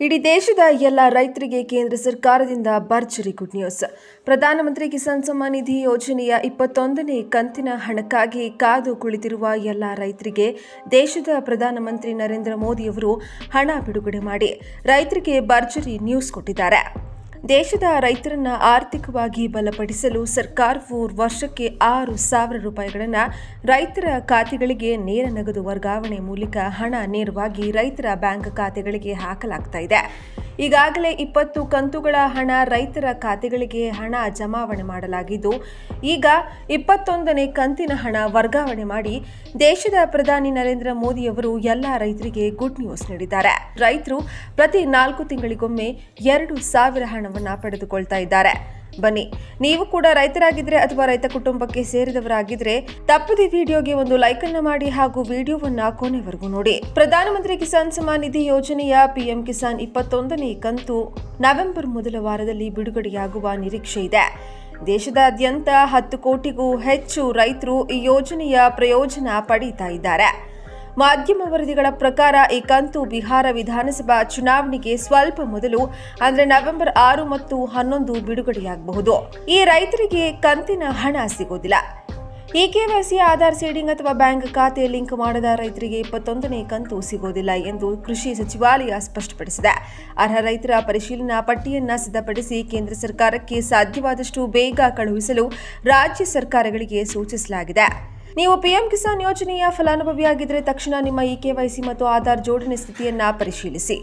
ಇಡೀ ದೇಶದ ಎಲ್ಲ ರೈತರಿಗೆ ಕೇಂದ್ರ ಸರ್ಕಾರದಿಂದ ಭರ್ಜರಿ ಗುಡ್ ನ್ಯೂಸ್. ಪ್ರಧಾನಮಂತ್ರಿ ಕಿಸಾನ್ ಸಮ್ಮಾನ್ ನಿಧಿ ಯೋಜನೆಯ 21ನೇ ಕಂತಿನ ಹಣಕ್ಕಾಗಿ ಕಾದು ಕುಳಿತಿರುವ ಎಲ್ಲ ರೈತರಿಗೆ ದೇಶದ ಪ್ರಧಾನಮಂತ್ರಿ ನರೇಂದ್ರ ಮೋದಿಯವರು ಹಣ ಬಿಡುಗಡೆ ಮಾಡಿ ರೈತರಿಗೆ ಭರ್ಜರಿ ನ್ಯೂಸ್ ಕೊಟ್ಟಿದ್ದಾರೆ. ದೇಶದ ರೈತರನ್ನ ಆರ್ಥಿಕವಾಗಿ ಬಲಪಡಿಸಲು ಸರ್ಕಾರವು ವರ್ಷಕ್ಕೆ 6,000 ರೂಪಾಯಿಗಳನ್ನು ರೈತರ ಖಾತೆಗಳಿಗೆ ನೇರ ನಗದು ವರ್ಗಾವಣೆ ಮೂಲಕ ಹಣ ನೇರವಾಗಿ ರೈತರ ಬ್ಯಾಂಕ್ ಖಾತೆಗಳಿಗೆ ಹಾಕಲಾಗ್ತಾ ಇದೆ. ಈಗಾಗಲೇ 20 ಕಂತುಗಳ ಹಣ ರೈತರ ಖಾತೆಗಳಿಗೆ ಹಣ ಜಮಾವಣೆ ಮಾಡಲಾಗಿದ್ದು, ಈಗ 21ನೇ ಕಂತಿನ ಹಣ ವರ್ಗಾವಣೆ ಮಾಡಿ ದೇಶದ ಪ್ರಧಾನಿ ನರೇಂದ್ರ ಮೋದಿಯವರು ಎಲ್ಲ ರೈತರಿಗೆ ಗುಡ್ ನ್ಯೂಸ್ ನೀಡಿದ್ದಾರೆ. ರೈತರು ಪ್ರತಿ 4 ತಿಂಗಳಿಗೊಮ್ಮೆ 2,000 ಹಣವನ್ನು ಪಡೆದುಕೊಳ್ತಾ ಇದ್ದಾರೆ. ಬನ್ನಿ, ನೀವು ಕೂಡ ರೈತರಾಗಿದ್ರೆ ಅಥವಾ ರೈತ ಕುಟುಂಬಕ್ಕೆ ಸೇರಿದವರಾಗಿದ್ರೆ ತಪ್ಪದೆ ವಿಡಿಯೋಗೆ ಒಂದು ಲೈಕ್ ಅನ್ನು ಮಾಡಿ ಹಾಗೂ ವಿಡಿಯೋವನ್ನ ಕೊನೆವರೆಗೂ ನೋಡಿ. ಪ್ರಧಾನಮಂತ್ರಿ ಕಿಸಾನ್ ಸಮ್ಮಾನ್ ನಿಧಿ ಯೋಜನೆಯ ಪಿಎಂ ಕಿಸಾನ್ 21ನೇ ಕಂತು ನವೆಂಬರ್ ಮೊದಲ ವಾರದಲ್ಲಿ ಬಿಡುಗಡೆಯಾಗುವ ನಿರೀಕ್ಷೆ ಇದೆ. ದೇಶದಾದ್ಯಂತ 10 ಕೋಟಿಗೂ ಹೆಚ್ಚು ರೈತರು ಈ ಯೋಜನೆಯ ಪ್ರಯೋಜನ ಪಡೆಯುತ್ತಾ ಇದ್ದಾರೆ. ಮಾಧ್ಯಮ ವರದಿಗಳ ಪ್ರಕಾರ ಈ ಕಂತು ಬಿಹಾರ ವಿಧಾನಸಭಾ ಚುನಾವಣೆಗೆ ಸ್ವಲ್ಪ ಮೊದಲು ಅಂದರೆ ನವೆಂಬರ್ 6 ಮತ್ತು 11 ಬಿಡುಗಡೆಯಾಗಬಹುದು. ಈ ರೈತರಿಗೆ ಕಂತಿನ ಹಣ ಸಿಗೋದಿಲ್ಲ. ಈ ಕೆವೈಸಿ ಆಧಾರ್ ಸೀಡಿಂಗ್ ಅಥವಾ ಬ್ಯಾಂಕ್ ಖಾತೆ ಲಿಂಕ್ ಮಾಡದ ರೈತರಿಗೆ 21ನೇ ಕಂತು ಸಿಗೋದಿಲ್ಲ ಎಂದು ಕೃಷಿ ಸಚಿವಾಲಯ ಸ್ಪಷ್ಟಪಡಿಸಿದೆ. ಅರ್ಹ ರೈತರ ಪರಿಶೀಲನಾ ಪಟ್ಟಿಯನ್ನು ಸಿದ್ಧಪಡಿಸಿ ಕೇಂದ್ರ ಸರ್ಕಾರಕ್ಕೆ ಸಾಧ್ಯವಾದಷ್ಟು ಬೇಗ ಕಳುಹಿಸಲು ರಾಜ್ಯ ಸರ್ಕಾರಗಳಿಗೆ ಸೂಚಿಸಲಾಗಿದೆ. ನೀವು ಪಿಎಂ ಕಿಸಾನ್ ಯೋಜನೆಯ ಫಲಾನುಭವಿಯಾಗಿದ್ದರೆ ತಕ್ಷಣ ನಿಮ್ಮ ಕೆವೈಸಿ ಮತ್ತು ಆಧಾರ್ ಜೋಡಣೆ ಸ್ಥಿತಿಯನ್ನು ಪರಿಶೀಲಿಸಿ.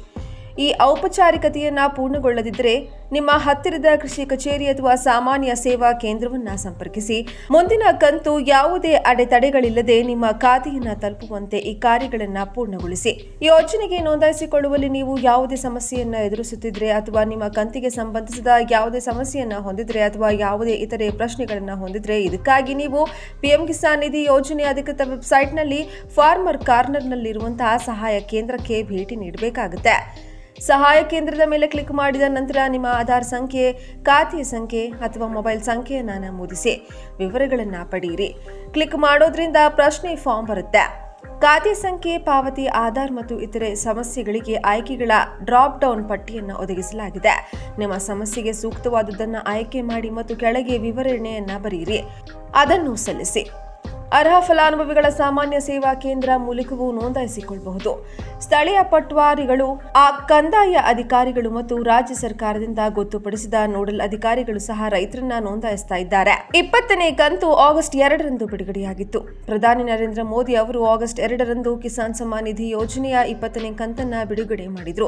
ಈ ಔಪಚಾರಿಕತೆಯನ್ನು ಪೂರ್ಣಗೊಳ್ಳದಿದ್ದರೆ ನಿಮ್ಮ ಹತ್ತಿರದ ಕೃಷಿ ಕಚೇರಿ ಅಥವಾ ಸಾಮಾನ್ಯ ಸೇವಾ ಕೇಂದ್ರವನ್ನು ಸಂಪರ್ಕಿಸಿ. ಮುಂದಿನ ಕಂತು ಯಾವುದೇ ಅಡೆತಡೆಗಳಿಲ್ಲದೆ ನಿಮ್ಮ ಖಾತೆಯನ್ನು ತಲುಪುವಂತೆ ಈ ಕಾರ್ಯಗಳನ್ನು ಪೂರ್ಣಗೊಳಿಸಿ. ಈ ಯೋಜನೆಗೆ ನೋಂದಾಯಿಸಿಕೊಳ್ಳುವಲ್ಲಿ ನೀವು ಯಾವುದೇ ಸಮಸ್ಯೆಯನ್ನು ಎದುರಿಸುತ್ತಿದ್ರೆ ಅಥವಾ ನಿಮ್ಮ ಕಂತಿಗೆ ಸಂಬಂಧಿಸಿದ ಯಾವುದೇ ಸಮಸ್ಯೆಯನ್ನು ಹೊಂದಿದ್ರೆ ಅಥವಾ ಯಾವುದೇ ಇತರೆ ಪ್ರಶ್ನೆಗಳನ್ನು ಹೊಂದಿದ್ರೆ ಇದಕ್ಕಾಗಿ ನೀವು ಪಿಎಂ ಕಿಸಾನ್ ನಿಧಿ ಯೋಜನೆಯ ಅಧಿಕೃತ ವೆಬ್ಸೈಟ್ನಲ್ಲಿ ಫಾರ್ಮರ್ ಕಾರ್ನರ್ನಲ್ಲಿರುವಂತಹ ಸಹಾಯ ಕೇಂದ್ರಕ್ಕೆ ಭೇಟಿ ನೀಡಬೇಕಾಗುತ್ತೆ. ಸಹಾಯ ಕೇಂದ್ರದ ಮೇಲೆ ಕ್ಲಿಕ್ ಮಾಡಿದ ನಂತರ ನಿಮ್ಮ ಆಧಾರ್ ಸಂಖ್ಯೆ, ಖಾತೆಯ ಸಂಖ್ಯೆ ಅಥವಾ ಮೊಬೈಲ್ ಸಂಖ್ಯೆಯನ್ನು ನಮೂದಿಸಿ ವಿವರಗಳನ್ನು ಪಡೆಯಿರಿ. ಕ್ಲಿಕ್ ಮಾಡೋದ್ರಿಂದ ಪ್ರಶ್ನೆ ಫಾರ್ಮ್ ಬರುತ್ತೆ. ಖಾತೆ ಸಂಖ್ಯೆ, ಪಾವತಿ, ಆಧಾರ್ ಮತ್ತು ಇತರೆ ಸಮಸ್ಯೆಗಳಿಗೆ ಆಯ್ಕೆಗಳ ಡ್ರಾಪ್ ಡೌನ್ ಪಟ್ಟಿಯನ್ನು ಒದಗಿಸಲಾಗಿದೆ. ನಿಮ್ಮ ಸಮಸ್ಯೆಗೆ ಸೂಕ್ತವಾದುದನ್ನು ಆಯ್ಕೆ ಮಾಡಿ ಮತ್ತು ಕೆಳಗೆ ವಿವರಣೆಯನ್ನು ಬರೆಯಿರಿ. ಅದನ್ನು ಸಲ್ಲಿಸಿ. ಅರ್ಹ ಫಲಾನುಭವಿಗಳ ಸಾಮಾನ್ಯ ಸೇವಾ ಕೇಂದ್ರ ಮೂಲಕವೂ ನೋಂದಾಯಿಸಿಕೊಳ್ಳಬಹುದು. ಸ್ಥಳೀಯ ಪಟ್ವಾರಿಗಳು, ಕಂದಾಯ ಅಧಿಕಾರಿಗಳು ಮತ್ತು ರಾಜ್ಯ ಸರ್ಕಾರದಿಂದ ಗೊತ್ತುಪಡಿಸಿದ ನೋಡಲ್ ಅಧಿಕಾರಿಗಳು ಸಹ ರೈತರನ್ನ ನೋಂದಾಯಿಸ್ತಾ ಇದ್ದಾರೆ. 20ನೇ ಕಂತು ಆಗಸ್ಟ್ 2ರಂದು ಬಿಡುಗಡೆಯಾಗಿತ್ತು. ಪ್ರಧಾನಿ ನರೇಂದ್ರ ಮೋದಿ ಅವರು ಆಗಸ್ಟ್ 2ರಂದು ಕಿಸಾನ್ ಸಮ್ಮಾನ್ ನಿಧಿ ಯೋಜನೆಯ 20ನೇ ಕಂತನ್ನ ಬಿಡುಗಡೆ ಮಾಡಿದ್ರು.